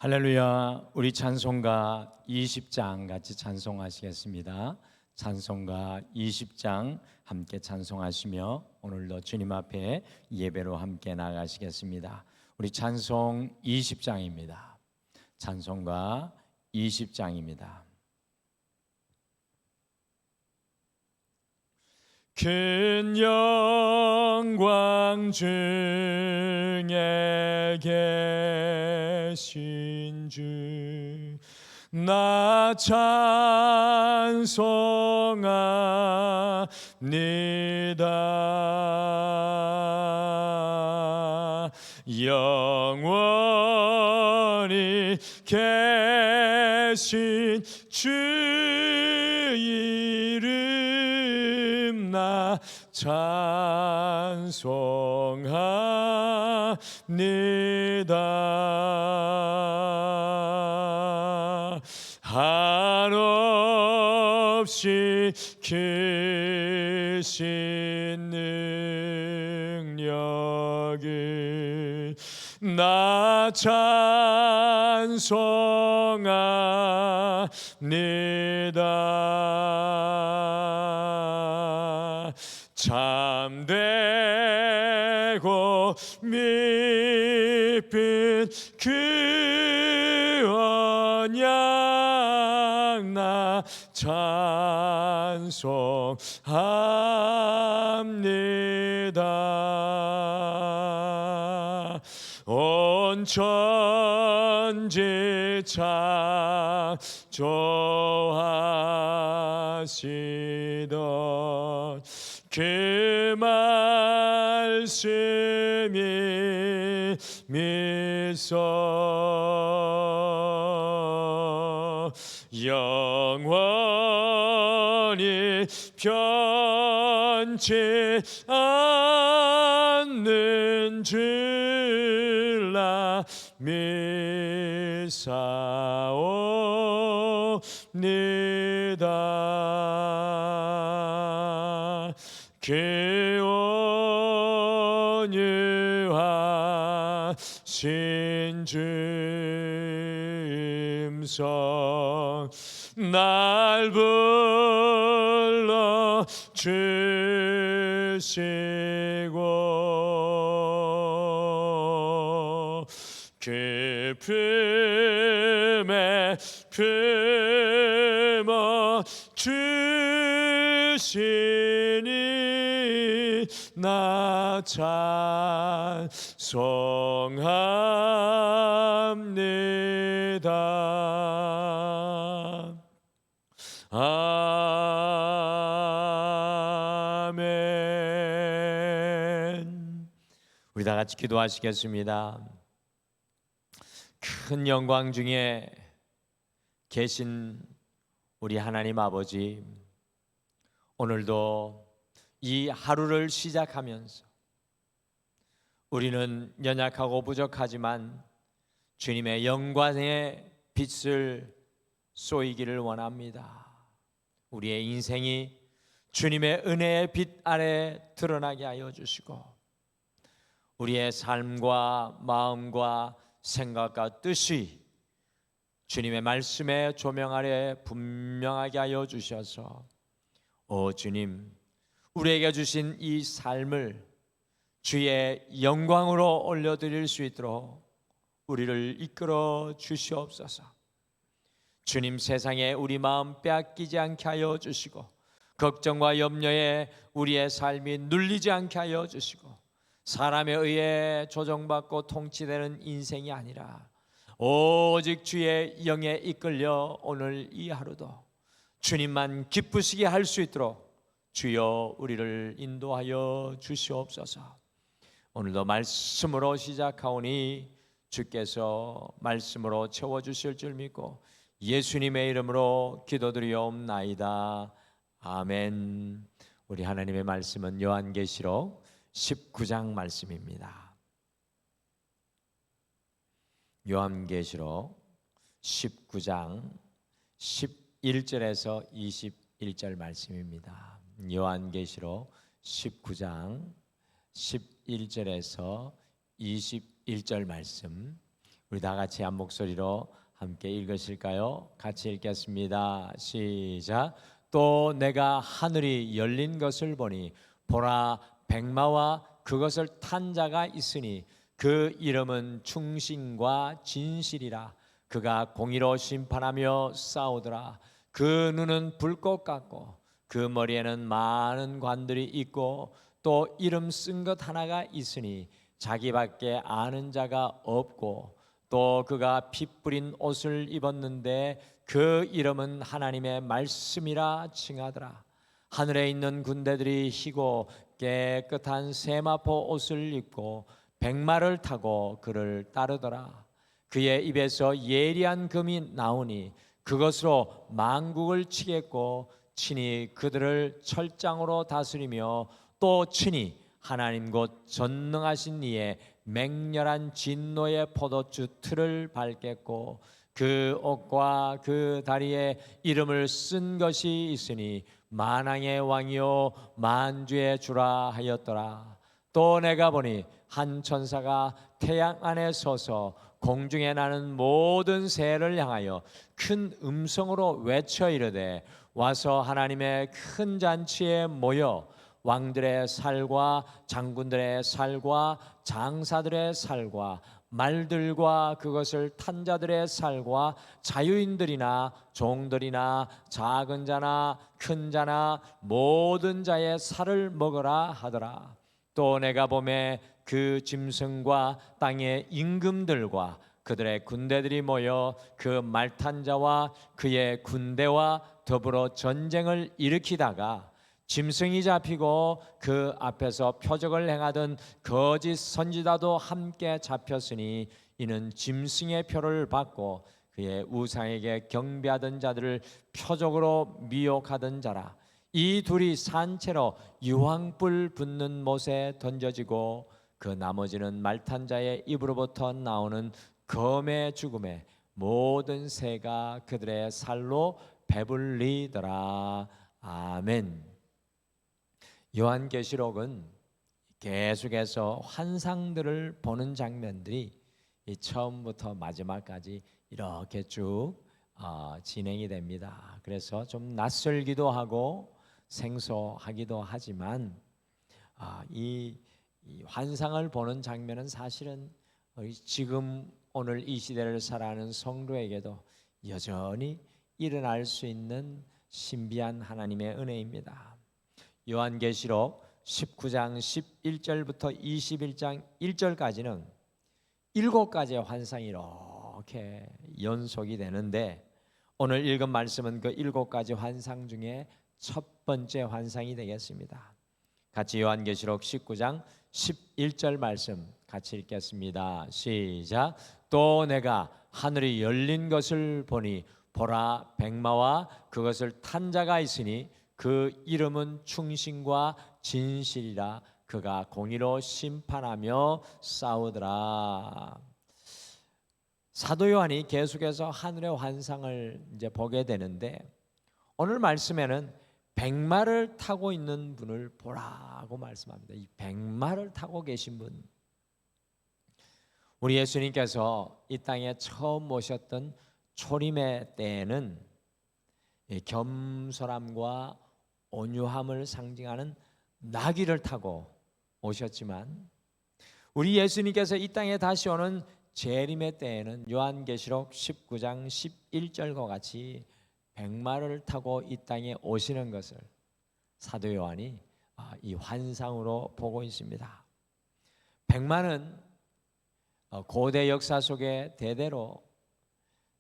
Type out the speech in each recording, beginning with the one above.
할렐루야. 우리 찬송가 20장 같이 찬송하시겠습니다. 찬송가 20장 함께 찬송하시며 오늘도 주님 앞에 예배로 함께 나가시겠습니다. 우리 찬송 20장입니다. 찬송가 20장입니다. 큰 영광 중에 계신 주 나 찬송합니다. 영원히 계신 주 이름 나 찬송합니다. 한없이 크신 능력을 나 찬송합니다. 참되고 미쁜 그 언약 나 찬송합니다. 온 천지 창조하시던 그 말씀이 미소 영원히 변치 않는 줄라 믿사옵니다. 그 온유하신 주 음성 날 불러 주시고 그 품에 품어 주시니 나 찬송합니다. 아멘. 우리 다 같이 기도하시겠습니다. 큰 영광 중에 계신 우리 하나님 아버지, 오늘도 이 하루를 시작하면서 우리는 연약하고 부족하지만 주님의 영광의 빛을 쏘이기를 원합니다. 우리의 인생이 주님의 은혜의 빛 아래 드러나게 하여 주시고 우리의 삶과 마음과 생각과 뜻이 주님의 말씀의 조명 아래 분명하게 하여 주셔서 주님, 우리에게 주신 이 삶을 주의 영광으로 올려드릴 수 있도록 우리를 이끌어 주시옵소서. 주님, 세상에 우리 마음 빼앗기지 않게 하여 주시고 걱정과 염려에 우리의 삶이 눌리지 않게 하여 주시고 사람에 의해 조정받고 통치되는 인생이 아니라 오직 주의 영에 이끌려 오늘 이 하루도 주님만 기쁘시게 할 수 있도록 주여 우리를 인도하여 주시옵소서. 오늘도 말씀으로 시작하오니 주께서 말씀으로 채워주실 줄 믿고 예수님의 이름으로 기도드리옵나이다. 아멘. 우리 하나님의 말씀은 요한계시록 19장 말씀입니다. 요한계시록 19장 11절에서 21절 말씀입니다. 요한계시록 19장 11절에서 21절 말씀, 우리 다 같이 한 목소리로 함께 읽으실까요? 같이 읽겠습니다. 시작. 또 내가 하늘이 열린 것을 보니 보라, 백마와 그것을 탄 자가 있으니 그 이름은 충신과 진실이라. 그가 공의로 심판하며 싸우더라. 그 눈은 불꽃 같고 그 머리에는 많은 관들이 있고 또 이름 쓴 것 하나가 있으니 자기밖에 아는 자가 없고 또 그가 피 뿌린 옷을 입었는데 그 이름은 하나님의 말씀이라 칭하더라. 하늘에 있는 군대들이 희고 깨끗한 세마포 옷을 입고 백마를 타고 그를 따르더라. 그의 입에서 예리한 금이 나오니 그것으로 만국을 치겠고 친히 그들을 철장으로 다스리며 또 친히 하나님 곧 전능하신 이의 맹렬한 진노의 포도주 틀을 밟겠고 그 옷과 그 다리에 이름을 쓴 것이 있으니 만왕의 왕이요 만주의 주라 하였더라. 또 내가 보니 한 천사가 태양 안에 서서 공중에 나는 모든 새를 향하여 큰 음성으로 외쳐 이르되 와서 하나님의 큰 잔치에 모여 왕들의 살과 장군들의 살과 장사들의 살과 말들과 그것을 탄 자들의 살과 자유인들이나 종들이나 작은 자나 큰 자나 모든 자의 살을 먹으라 하더라. 또 내가 보매 그 짐승과 땅의 임금들과 그들의 군대들이 모여 그 말탄 자와 그의 군대와 더불어 전쟁을 일으키다가 짐승이 잡히고 그 앞에서 표적을 행하던 거짓 선지자도 함께 잡혔으니 이는 짐승의 표를 받고 그의 우상에게 경배하던 자들을 표적으로 미혹하던 자라. 이 둘이 산채로 유황불 붙는 못에 던져지고 그 나머지는 말탄 자의 입으로부터 나오는 검의 죽음에 모든 새가 그들의 살로 배불리더라. 아멘. 요한계시록은 계속해서 환상들을 보는 장면들이 처음부터 마지막까지 이렇게 쭉 진행이 됩니다. 그래서 좀 낯설기도 하고 생소하기도 하지만 이 환상을 보는 장면은 사실은 지금 오늘 이 시대를 살아가는 성도에게도 여전히 일어날 수 있는 신비한 하나님의 은혜입니다. 요한계시록 19장 11절부터 21장 1절까지는 7가지의 환상이 이렇게 연속이 되는데 오늘 읽은 말씀은 그 7가지 환상 중에 첫 번째 환상이 되겠습니다. 같이 요한계시록 19장 11절 말씀 같이 읽겠습니다. 시작. 또 내가 하늘이 열린 것을 보니 보라, 백마와 그것을 탄 자가 있으니 그 이름은 충신과 진실이라. 그가 공의로 심판하며 싸우더라. 사도 요한이 계속해서 하늘의 환상을 이제 보게 되는데 오늘 말씀에는 백마를 타고 있는 분을 보라고 말씀합니다. 이 백마를 타고 계신 분, 우리 예수님께서 이 땅에 처음 오셨던 초림의 때에는 겸손함과 온유함을 상징하는 나귀를 타고 오셨지만 우리 예수님께서 이 땅에 다시 오는 재림의 때에는 요한계시록 19장 11절과 같이 백마를 타고 이 땅에 오시는 것을 사도 요한이 이 환상으로 보고 있습니다. 백마는 고대 역사 속에 대대로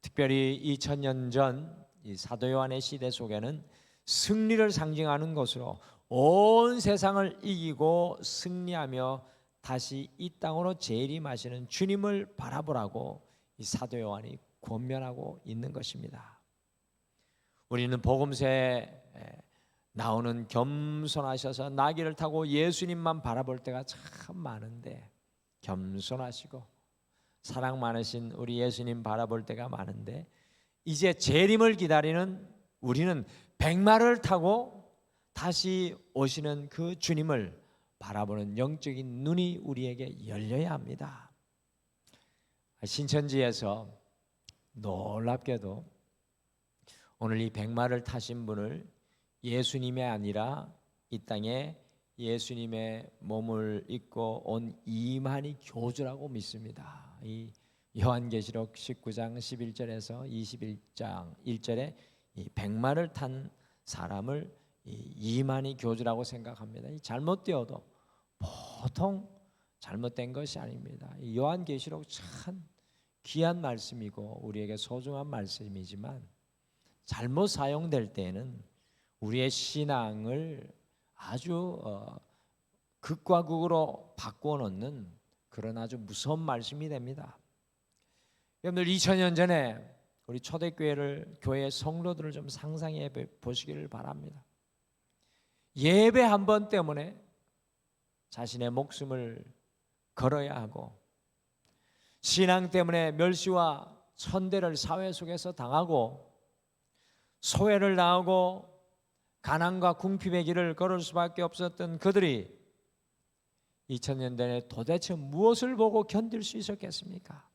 특별히 2000년 전 이 사도 요한의 시대 속에는 승리를 상징하는 것으로 온 세상을 이기고 승리하며 다시 이 땅으로 재림하시는 주님을 바라보라고 이 사도 요한이 권면하고 있는 것입니다. 우리는 복음서에 나오는 겸손하셔서 나귀를 타고 예수님만 바라볼 때가 참 많은데 겸손하시고 사랑 많으신 우리 예수님 바라볼 때가 많은데 이제 재림을 기다리는 우리는 백마를 타고 다시 오시는 그 주님을 바라보는 영적인 눈이 우리에게 열려야 합니다. 신천지에서 놀랍게도 오늘 이 백마를 타신 분을 예수님이 아니라 이 땅에 예수님의 몸을 입고 온 이만희 교주라고 믿습니다. 이 요한계시록 19장 11절에서 21장 1절에 이 백마를 탄 사람을 이만희 교주라고 생각합니다. 잘못되어도 보통 잘못된 것이 아닙니다. 이 요한계시록 참 귀한 말씀이고 우리에게 소중한 말씀이지만 잘못 사용될 때에는 우리의 신앙을 아주 극과 극으로 바꾸어 놓는 그런 아주 무서운 말씀이 됩니다. 여러분들 2000년 전에 우리 초대교회를 교회 성도들을 좀 상상해 보시기를 바랍니다. 예배 한 번 때문에 자신의 목숨을 걸어야 하고 신앙 때문에 멸시와 천대를 사회 속에서 당하고 소외를 당하고 가난과 궁핍의 길을 걸을 수밖에 없었던 그들이 2000년 전에 도대체 무엇을 보고 견딜 수 있었겠습니까?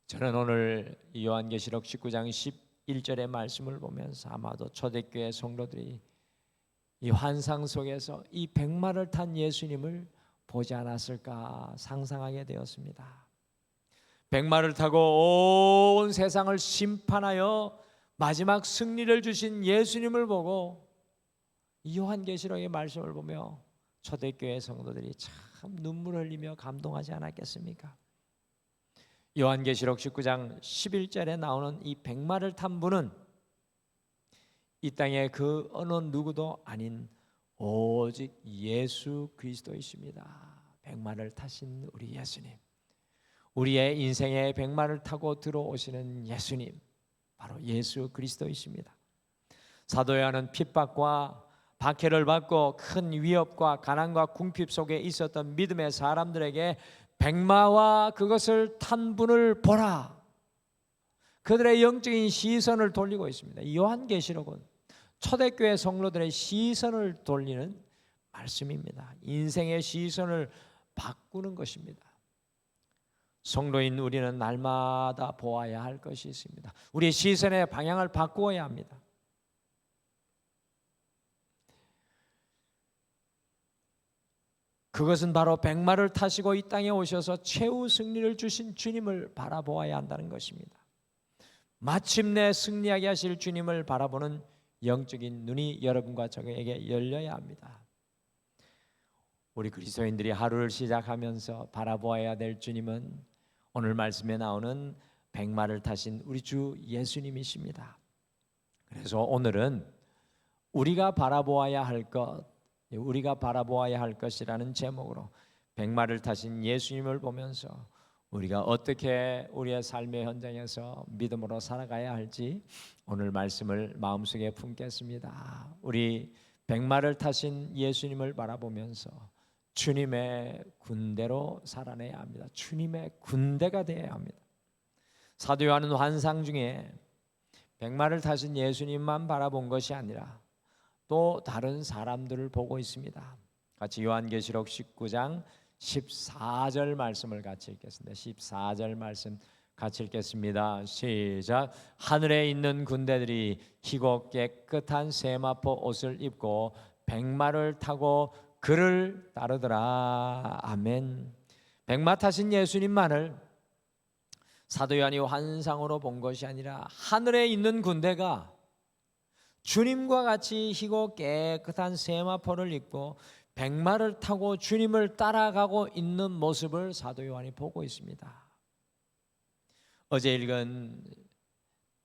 저는 오늘 요한계시록 19장 11절의 말씀을 보면서 아마도 초대교회 성도들이 이 환상 속에서 이 백마를 탄 예수님을 보지 않았을까 상상하게 되었습니다. 백마를 타고 온 세상을 심판하여 마지막 승리를 주신 예수님을 보고 이 요한계시록의 말씀을 보며 초대교회 성도들이 참 눈물을 흘리며 감동하지 않았겠습니까? 요한계시록 19장 11절에 나오는 이 백마를 탄 분은 이 땅에 그 어느 누구도 아닌 오직 예수 그리스도이십니다. 백마를 타신 우리 예수님, 우리의 인생의 백마를 타고 들어오시는 예수님, 바로 예수 그리스도이십니다. 사도 요한은 핍박과 박해를 받고 큰 위협과 가난과 궁핍 속에 있었던 믿음의 사람들에게 백마와 그것을 탄 분을 보라, 그들의 영적인 시선을 돌리고 있습니다. 이 요한계시록은 초대교회 성도들의 시선을 돌리는 말씀입니다. 인생의 시선을 바꾸는 것입니다. 성도인 우리는 날마다 보아야 할 것이 있습니다. 우리의 시선의 방향을 바꾸어야 합니다. 그것은 바로 백마를 타시고 이 땅에 오셔서 최후 승리를 주신 주님을 바라보아야 한다는 것입니다. 마침내 승리하게 하실 주님을 바라보는 영적인 눈이 여러분과 저에게 열려야 합니다. 우리 그리스도인들이 하루를 시작하면서 바라보아야 될 주님은 오늘 말씀에 나오는 백마를 타신 우리 주 예수님이십니다. 그래서 오늘은 우리가 바라보아야 할 것, 우리가 바라보아야 할 것이라는 제목으로 백마를 타신 예수님을 보면서 우리가 어떻게 우리의 삶의 현장에서 믿음으로 살아가야 할지 오늘 말씀을 마음속에 품겠습니다. 우리 백마를 타신 예수님을 바라보면서 주님의 군대로 살아내야 합니다. 주님의 군대가 되어야 합니다. 사도 요한은 환상 중에 백마를 타신 예수님만 바라본 것이 아니라 또 다른 사람들을 보고 있습니다. 같이 요한계시록 19장 14절 말씀을 같이 읽겠습니다. 14절 말씀 같이 읽겠습니다. 시작. 하늘에 있는 군대들이 희고 깨끗한 세마포 옷을 입고 백마를 타고 그를 따르더라. 아멘. 백마 타신 예수님만을 사도 요한이 환상으로 본 것이 아니라 하늘에 있는 군대가 주님과 같이 희고 깨끗한 세마포를 입고 백마를 타고 주님을 따라가고 있는 모습을 사도 요한이 보고 있습니다. 어제 읽은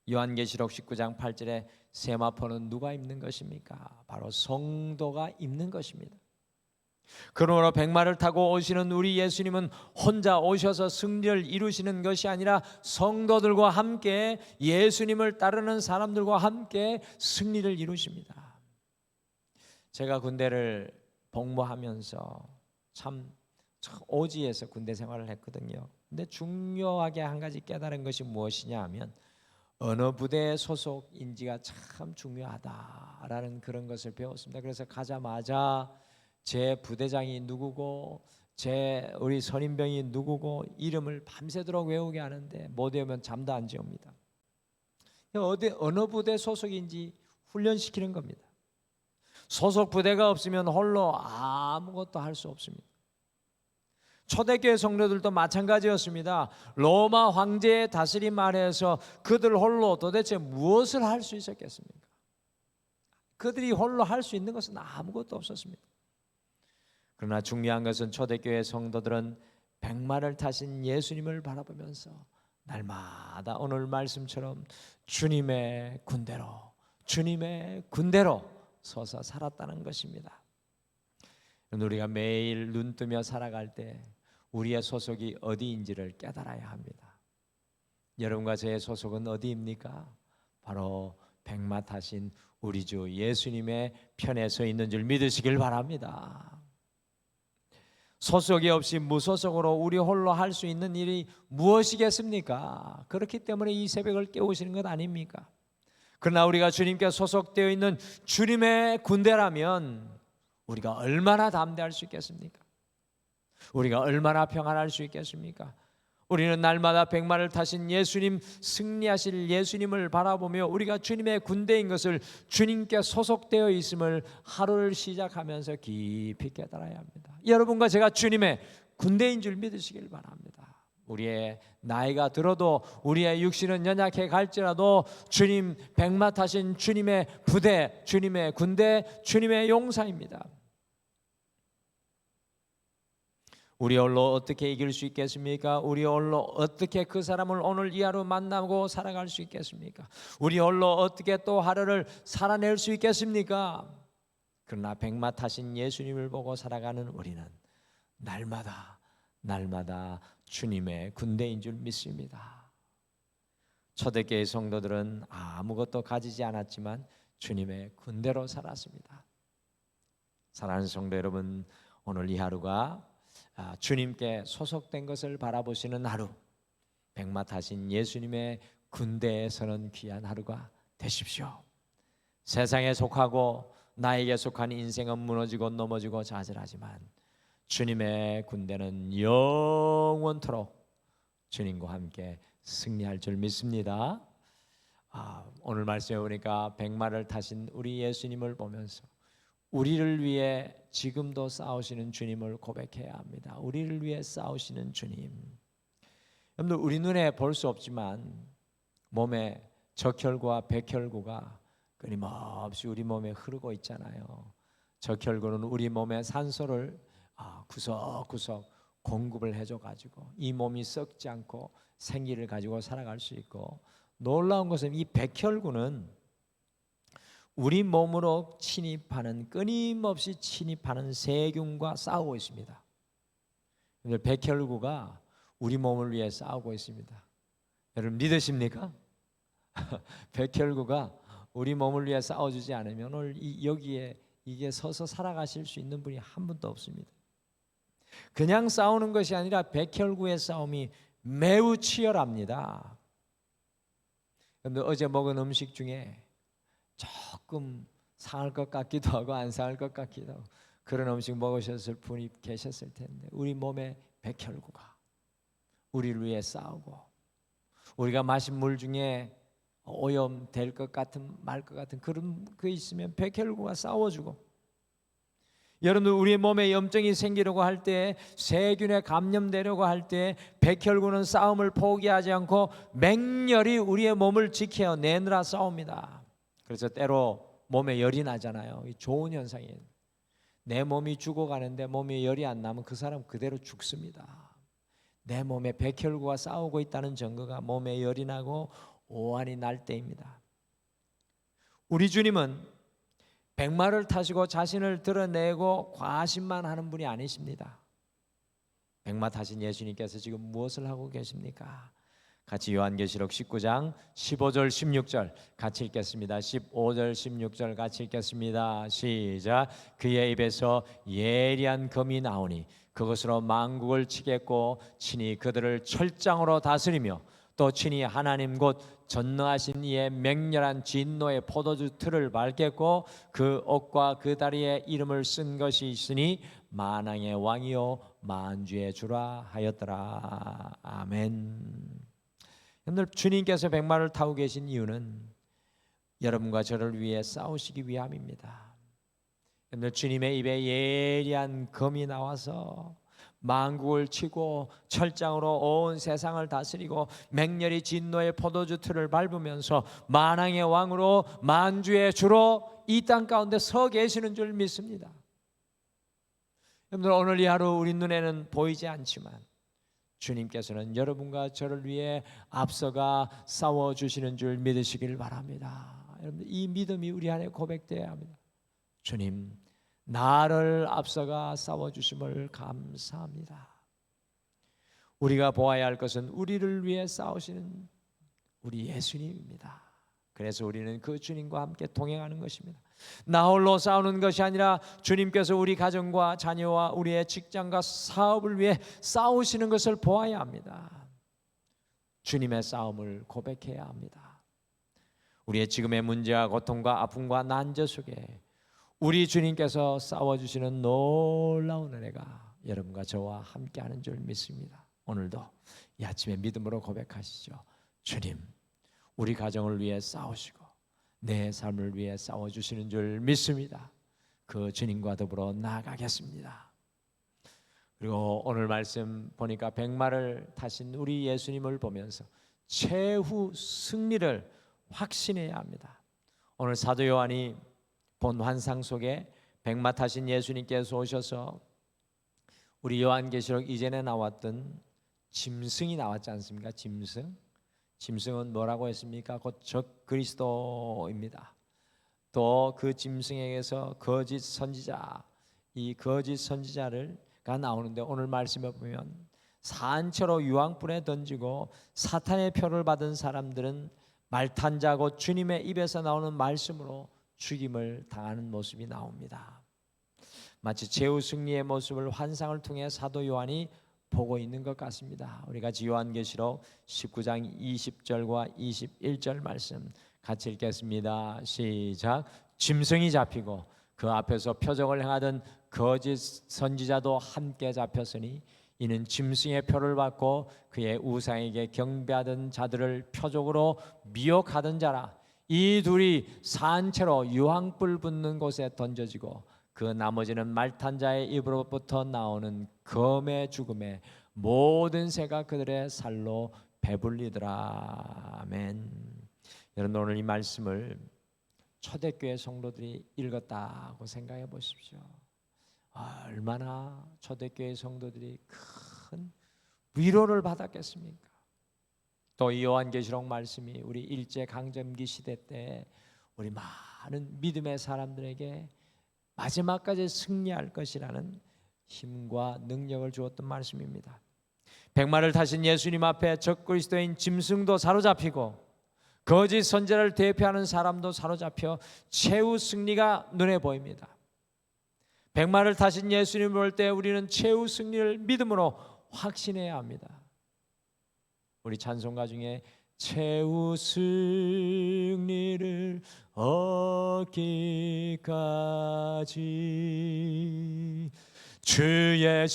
요한계시록 19장 8절에 세마포는 누가 입는 것입니까? 바로 성도가 입는 것입니다. 그러므로 백마를 타고 오시는 우리 예수님은 혼자 오셔서 승리를 이루시는 것이 아니라 성도들과 함께 예수님을 따르는 사람들과 함께 승리를 이루십니다. 제가 군대를 복무하면서 참 오지에서 군대 생활을 했거든요. 근데 중요하게 한 가지 깨달은 것이 무엇이냐 하면 어느 부대의 소속인지가 참 중요하다라는 그런 것을 배웠습니다. 그래서 가자마자 제 부대장이 누구고 우리 선임병이 누구고 이름을 밤새도록 외우게 하는데 못 외우면 잠도 안 재웁니다. 어느 부대 소속인지 훈련시키는 겁니다. 소속 부대가 없으면 홀로 아무것도 할 수 없습니다. 초대교회 성도들도 마찬가지였습니다. 로마 황제의 다스림 아래에서 그들 홀로 도대체 무엇을 할 수 있었겠습니까? 그들이 홀로 할 수 있는 것은 아무것도 없었습니다. 그러나 중요한 것은 초대교회 성도들은 백마를 타신 예수님을 바라보면서 날마다 오늘 말씀처럼 주님의 군대로 서서 살았다는 것입니다. 우리가 매일 눈 뜨며 살아갈 때 우리의 소속이 어디인지를 깨달아야 합니다. 여러분과 저의 소속은 어디입니까? 바로 백마 타신 우리 주 예수님의 편에 서 있는 줄 믿으시길 바랍니다. 소속이 없이 무소속으로 우리 홀로 할 수 있는 일이 무엇이겠습니까? 그렇기 때문에 이 새벽을 깨우시는 것 아닙니까? 그러나 우리가 주님께 소속되어 있는 주님의 군대라면 우리가 얼마나 담대할 수 있겠습니까? 우리가 얼마나 평안할 수 있겠습니까? 우리는 날마다 백마를 타신 예수님, 승리하실 예수님을 바라보며 우리가 주님의 군대인 것을, 주님께 소속되어 있음을 하루를 시작하면서 깊이 깨달아야 합니다. 여러분과 제가 주님의 군대인 줄 믿으시길 바랍니다. 우리의 나이가 들어도 우리의 육신은 연약해 갈지라도 주님, 백마 타신 주님의 부대, 주님의 군대, 주님의 용사입니다. 우리 홀로 어떻게 이길 수 있겠습니까? 우리 홀로 어떻게 그 사람을 오늘 이 하루 만나고 살아갈 수 있겠습니까? 우리 홀로 어떻게 또 하루를 살아낼 수 있겠습니까? 그러나 백마 타신 예수님을 보고 살아가는 우리는 날마다 주님의 군대인 줄 믿습니다. 초대교회 성도들은 아무것도 가지지 않았지만 주님의 군대로 살았습니다. 사랑하는 성도 여러분, 오늘 이 하루가 주님께 소속된 것을 바라보시는 하루, 백마 타신 예수님의 군대에 서는 귀한 하루가 되십시오. 세상에 속하고 나에게 속한 인생은 무너지고 넘어지고 좌절하지만 주님의 군대는 영원토록 주님과 함께 승리할 줄 믿습니다. 오늘 말씀해 보니까 백마를 타신 우리 예수님을 보면서 우리를 위해 지금도 싸우시는 주님을 고백해야 합니다. 우리를 위해 싸우시는 주님. 여러분들, 우리 눈에 볼 수 없지만 몸에 적혈구와 백혈구가 끊임없이 우리 몸에 흐르고 있잖아요. 적혈구는 우리 몸에 산소를 구석구석 공급을 해줘가지고 이 몸이 썩지 않고 생기를 가지고 살아갈 수 있고, 놀라운 것은 이 백혈구는 우리 몸으로 끊임없이 침입하는 세균과 싸우고 있습니다. 백혈구가 우리 몸을 위해 싸우고 있습니다. 여러분 믿으십니까? 백혈구가 우리 몸을 위해 싸워주지 않으면 오늘 여기에 이게 서서 살아가실 수 있는 분이 한 분도 없습니다. 그냥 싸우는 것이 아니라 백혈구의 싸움이 매우 치열합니다. 그런데 어제 먹은 음식 중에 조금 상할 것 같기도 하고 안 상할 것 같기도 하고 그런 음식 먹으셨을 분이 계셨을 텐데, 우리 몸의 백혈구가 우리를 위해 싸우고, 우리가 마신 물 중에 오염될 것 같은 말 것 같은 그런 거 있으면 백혈구가 싸워주고, 여러분들 우리 몸에 염증이 생기려고 할 때, 세균에 감염되려고 할 때 백혈구는 싸움을 포기하지 않고 맹렬히 우리의 몸을 지켜내느라 싸웁니다. 그래서 때로 몸에 열이 나잖아요. 이 좋은 현상이에요. 내 몸이 죽어가는데 몸에 열이 안 나면 그 사람 그대로 죽습니다. 내 몸에 백혈구가 싸우고 있다는 증거가 몸에 열이 나고 오한이 날 때입니다. 우리 주님은 백마를 타시고 자신을 드러내고 과신만 하는 분이 아니십니다. 백마 타신 예수님께서 지금 무엇을 하고 계십니까? 같이 요한계시록 19장 15절 16절 같이 읽겠습니다. 15절 16절 같이 읽겠습니다. 시작. 그의 입에서 예리한 검이 나오니 그것으로 만국을 치겠고 친히 그들을 철장으로 다스리며 또 친히 하나님 곧 전능하신 이의 맹렬한 진노의 포도주 틀을 밟겠고 그 옷과 그 다리에 이름을 쓴 것이 있으니 만왕의 왕이요 만주의 주라 하였더라. 아멘. 여러분들, 주님께서 백마를 타고 계신 이유는 여러분과 저를 위해 싸우시기 위함입니다. 여러분들, 주님의 입에 예리한 검이 나와서 만국을 치고 철장으로 온 세상을 다스리고 맹렬히 진노의 포도주 틀을 밟으면서 만왕의 왕으로 만주의 주로 이 땅 가운데 서 계시는 줄 믿습니다. 여러분들, 오늘 이 하루 우리 눈에는 보이지 않지만 주님께서는 여러분과 저를 위해 앞서가 싸워주시는 줄 믿으시길 바랍니다. 여러분들, 이 믿음이 우리 안에 고백되어야 합니다. 주님, 나를 앞서가 싸워주심을 감사합니다. 우리가 보아야 할 것은 우리를 위해 싸우시는 우리 예수님입니다. 그래서 우리는 그 주님과 함께 동행하는 것입니다. 나 홀로 싸우는 것이 아니라 주님께서 우리 가정과 자녀와 우리의 직장과 사업을 위해 싸우시는 것을 보아야 합니다. 주님의 싸움을 고백해야 합니다. 우리의 지금의 문제와 고통과 아픔과 난제 속에 우리 주님께서 싸워주시는 놀라운 은혜가 여러분과 저와 함께하는 줄 믿습니다. 오늘도 이 아침에 믿음으로 고백하시죠. 주님, 우리 가정을 위해 싸우시고 내 삶을 위해 싸워주시는 줄 믿습니다. 그 주님과 더불어 나아가겠습니다. 그리고 오늘 말씀 보니까 백마를 타신 우리 예수님을 보면서 최후 승리를 확신해야 합니다. 오늘 사도 요한이 본 환상 속에 백마 타신 예수님께서 오셔서 우리 요한계시록 이전에 나왔던 짐승이 나왔지 않습니까? 짐승은 뭐라고 했습니까? 곧 적그리스도입니다. 또 그 짐승에게서 거짓 선지자, 이 거짓 선지자가 나오는데 오늘 말씀에 보면 산채로 유황불에 던지고 사탄의 표를 받은 사람들은 말탄 자고 주님의 입에서 나오는 말씀으로 죽임을 당하는 모습이 나옵니다. 마치 최후 승리의 모습을 환상을 통해 사도 요한이 보고 있는 것 같습니다. 우리 같이 요한계시록 19장 20절과 21절 말씀 같이 읽겠습니다. 시작. 짐승이 잡히고 그 앞에서 표적을 행하던 거짓 선지자도 함께 잡혔으니 이는 짐승의 표를 받고 그의 우상에게 경배하던 자들을 표적으로 미혹하던 자라. 이 둘이 산채로 유황불 붙는 곳에 던져지고 그 나머지는 말탄 자의 입으로부터 나오는 검의 죽음에 모든 새가 그들의 살로 배불리더라. 아멘. 여러분, 오늘 이 말씀을 초대교회 성도들이 읽었다고 생각해 보십시오. 얼마나 초대교회 성도들이 큰 위로를 받았겠습니까? 또 이 요한계시록 말씀이 우리 일제강점기 시대 때 우리 많은 믿음의 사람들에게 마지막까지 승리할 것이라는 힘과 능력을 주었던 말씀입니다. 백마를 타신 예수님 앞에 적그리스도인 짐승도 사로잡히고 거짓 선지자를 대표하는 사람도 사로잡혀 최후 승리가 눈에 보입니다. 백마를 타신 예수님을 볼 때 우리는 최후 승리를 믿음으로 확신해야 합니다. 우리 찬송가 중에 최후 승리를 얻기까지 주의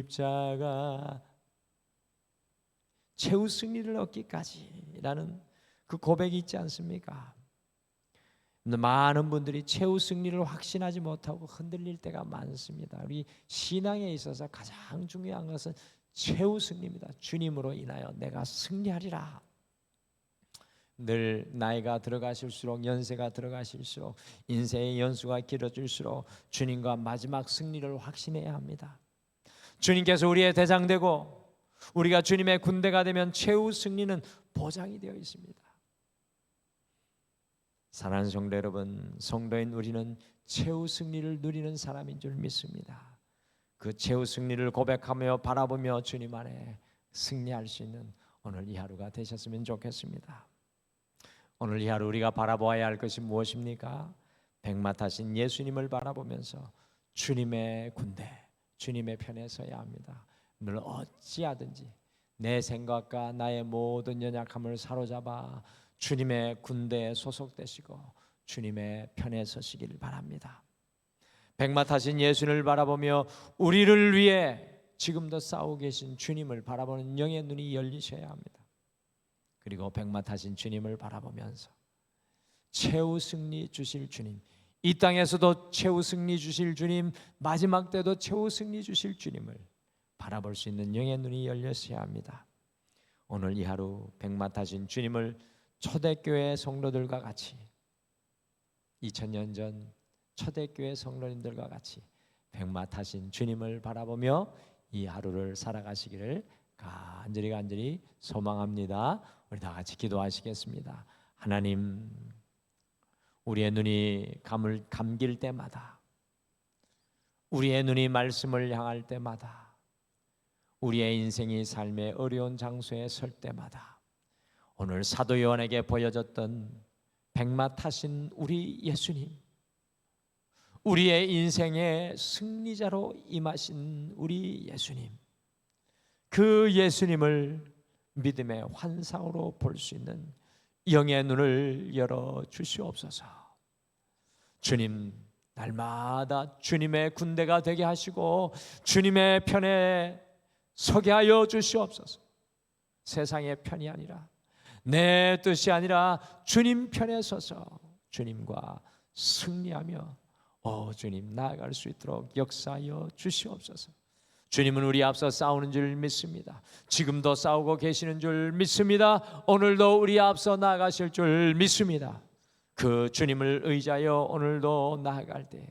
십자가, 최후 승리를 얻기까지라는 그 고백이 있지 않습니까? 많은 분들이 최후 승리를 확신하지 못하고 흔들릴 때가 많습니다. 우리 신앙에 있어서 가장 중요한 것은 최후 승리입니다. 주님으로 인하여 내가 승리하리라. 늘 나이가 들어가실수록, 연세가 들어가실수록, 인생의 연수가 길어질수록 주님과 마지막 승리를 확신해야 합니다. 주님께서 우리의 대장 되고 우리가 주님의 군대가 되면 최후 승리는 보장이 되어 있습니다. 사랑하는 성도 여러분, 성도인 우리는 최후 승리를 누리는 사람인 줄 믿습니다. 그 최후 승리를 고백하며 바라보며 주님 안에 승리할 수 있는 오늘 이 하루가 되셨으면 좋겠습니다. 오늘 이 하루 우리가 바라보아야 할 것이 무엇입니까? 백마 타신 예수님을 바라보면서 주님의 군대, 주님의 편에 서야 합니다. 늘 어찌하든지 내 생각과 나의 모든 연약함을 사로잡아 주님의 군대에 소속되시고 주님의 편에 서시기를 바랍니다. 백마타신 예수님을 바라보며 우리를 위해 지금도 싸우고 계신 주님을 바라보는 영의 눈이 열리셔야 합니다. 그리고 백마타신 주님을 바라보면서 최후 승리 주실 주님, 이 땅에서도 최후 승리 주실 주님, 마지막 때도 최후 승리 주실 주님을 바라볼 수 있는 영의 눈이 열렸어야 합니다. 오늘 이 하루 백마타신 주님을 초대교회 성도들과 같이 2000년 전 초대교회 성도님들과 같이 백마타신 주님을 바라보며 이 하루를 살아가시기를 간절히 소망합니다. 우리 다 같이 기도하시겠습니다. 하나님, 우리의 눈이 감길 때마다, 우리의 눈이 말씀을 향할 때마다, 우리의 인생이 삶의 어려운 장소에 설 때마다 오늘 사도 요한에게 보여졌던 백마타신 우리 예수님, 우리의 인생의 승리자로 임하신 우리 예수님, 그 예수님을 믿음의 환상으로 볼 수 있는 영의 눈을 열어 주시옵소서. 주님, 날마다 주님의 군대가 되게 하시고 주님의 편에 서게 하여 주시옵소서. 세상의 편이 아니라, 내 뜻이 아니라 주님 편에 서서 주님과 승리하며 주님 나아갈 수 있도록 역사하여 주시옵소서. 주님은 우리 앞서 싸우는 줄 믿습니다. 지금도 싸우고 계시는 줄 믿습니다. 오늘도 우리 앞서 나아가실 줄 믿습니다. 그 주님을 의지하여 오늘도 나아갈 때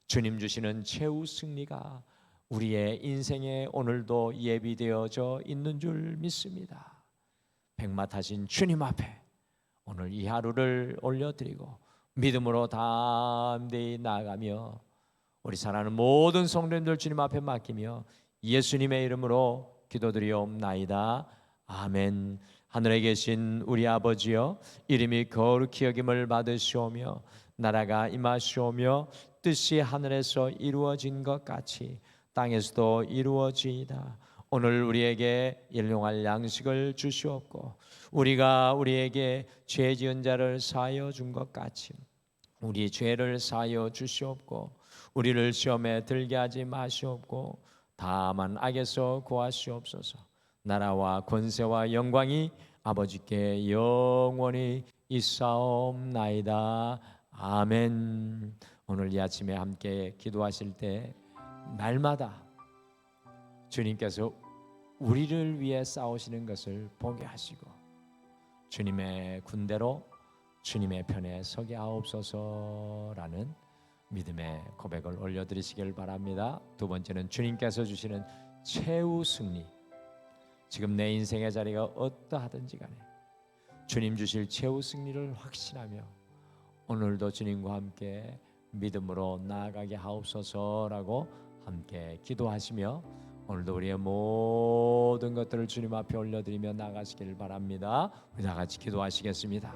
주님 주시는 최후 승리가 우리의 인생에 오늘도 예비되어져 있는 줄 믿습니다. 백마타신 주님 앞에 오늘 이 하루를 올려드리고 믿음으로 담대히 나아가며 우리 사랑하는 모든 성도님들 주님 앞에 맡기며 예수님의 이름으로 기도드리옵나이다. 아멘. 하늘에 계신 우리 아버지여, 이름이 거룩히 여김을 받으시오며 나라가 임하시오며 뜻이 하늘에서 이루어진 것 같이 땅에서도 이루어지이다. 오늘 우리에게 일용할 양식을 주시옵고 우리가 우리에게 죄 지은 자를 사하여 준 것 같이 우리 죄를 사하여 주시옵고 우리를 시험에 들게 하지 마시옵고 다만 악에서 구하시옵소서. 나라와 권세와 영광이 아버지께 영원히 있사옵나이다. 아멘. 오늘 이 아침에 함께 기도하실 때 날마다 주님께서 우리를 위해 싸우시는 것을 보게 하시고 주님의 군대로 주님의 편에 서게 하옵소서라는 믿음의 고백을 올려드리시길 바랍니다. 두 번째는 주님께서 주시는 최후 승리. 지금 내 인생의 자리가 어떠하든지 간에 주님 주실 최후 승리를 확신하며 오늘도 주님과 함께 믿음으로 나아가게 하옵소서라고 함께 기도하시며 오늘도 우리의 모든 것들을 주님 앞에 올려드리며 나아가시길 바랍니다. 우리 다 같이 기도하시겠습니다.